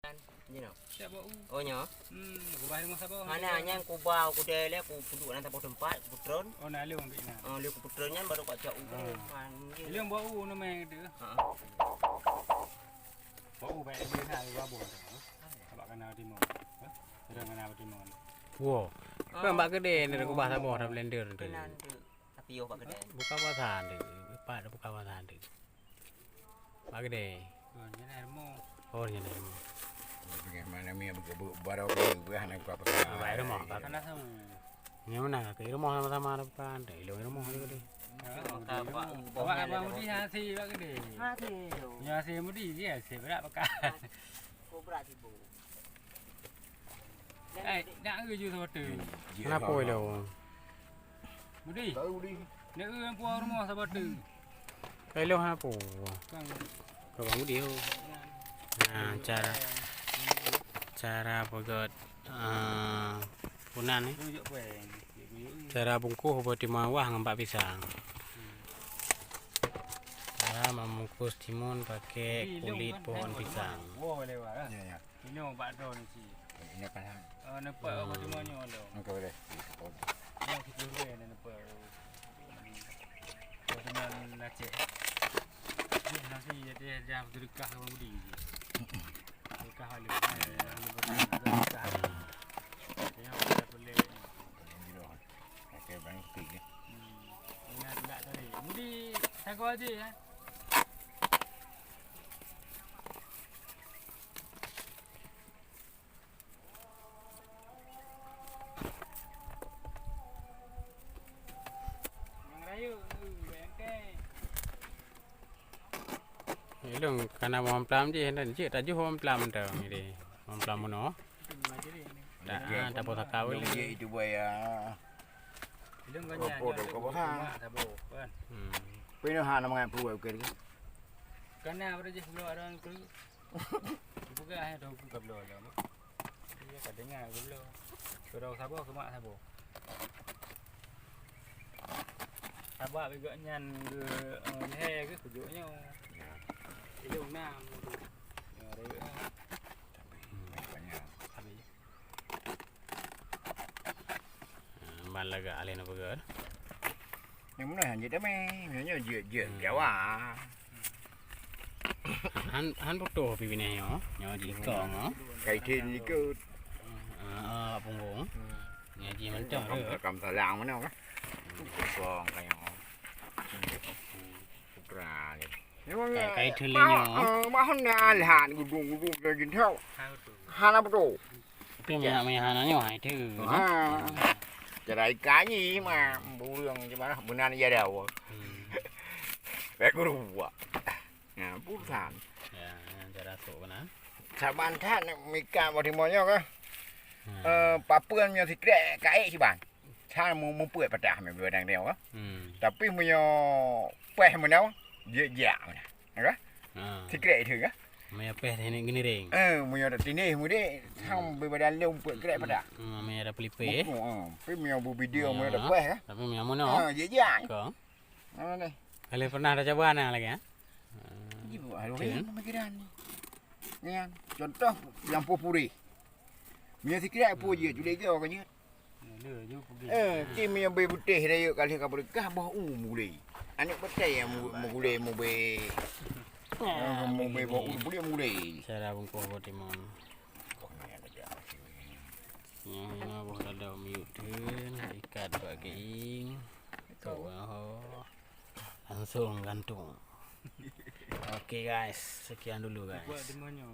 kan. Ni no. Siap bau. Oh nyo. Aku bayar rumah siapa? Mana yang ku bau ku dele ku duduk nang tempat putron. Oh nak liung bina. Liu ku putronnya baru kau cak kan. Liung bau nama yang dia. Bau baik dia nak bau. Abak kena timur. Sudah kena timur. Wow. Kan mbak gede ni aku bahasa bawah dalam blender tu. Kenan tu. Tapi yo pak gede. Buka bahasan tu. Pak dah buka bahasan tu. Mbak gede. Oh ni nak remo. Oh ni ni. Bagaimana mi baru buah nak apa? Baik rumah. Kena sama. Ni mana? Ke rumah sama-sama ada bukan. Dah ilmu rumah tu gede. Bawa abang mudi hasi bak gede. Hati. Ya hasi mudi dia hasi berat pakai. Ku berat ibu. Nak kerja sama tu. Kenapa ilmu? Mudi. Tahu di. Nak kerja puan rumah sama tu. Ilmu apa? Kan. Kau bangun dia. Nah, cara buat punan ni. Tunjuk puan. Cara bungkus buat timawah ngampak pisang. Cara membungkus timun pakai kulit pohon pisang. Wah lewat lah. Ya ya. Ini obat dah ni si. Ini kan. Nampak apa semuanya lo. Okey boleh. Yang kita boleh nampak. Dengan nacik. Dia nasi dia jam berkah orang budi. Berkah halu. Berkah halu. Dia boleh boleh. Okey banyak tiga. Ingat tak tadi. Budi jaga aja ya. Ilung karena mohon pelam je dan cik tak jual pelam dah ni deh. Mohon pelam mana? Tak tak boleh kau Dia ni. itu buaya. Ilung banyak. Kan. Pino hana mangan puluh okey. Karena apa je belum ada orang tu. Buka ada buka belum ada. Dia kadangnya belum. Kalau sabar ke mak sabar. Sabar juga nyan ke leher ke kujuknya. Ilung nam. Ya dia. Banyak. Habis. Balaga alih nak berger. Yang mana hanya dah meh. Hanya je Jawa. Han foto pipi ni yo. Nyo jikong oh. Kai tin ni ke. Punggung. Ni ji macam tu. Kam salang mana kan. Kong kayak. Putra ni. Kai thulenya. Mahon alhan gudung lagi tahu. Hana betul. Tu meh hananya hai tu. Jadi cái gì mà buông cho mà bữa nay ra đầu. Bé có đủ à. Nè, bút thản. Ya, cara sok na. Saban than mi ka vào thì mò nhau cơ. Pa pươn nhau thì cái chứ bạn. Than mu pưỡi pa trả mày vừa đang đeo á. Tapi mu yo pe mu nau. Dễ dàng nè. Nghe thì cái thử á. Mày apa ni gini ring. Mu yo tini mu de thang bị badan lông pưỡi cái pa trả. Mày ada pelipe. Pi mu bu video mu ada pe á. Tapi mày mana? Dễ dàng. Kau. Đây. Kali pernah ada cobaan lagi ya? Ibu aduh pemikiran ni. Nghe, contoh yang popuri. Mia sikit apa je tu dia kan ni. Kim yang putih dia yuk kali ka berkah bah mulai. Anik betai yang mulai mu be. Mu be bah boleh mulai. Cara bungkus buat timun. Yang buat ada miutun, ikat bagi. Kau langsung gantung. Oke guys, sekian dulu guys. Buat demonyo.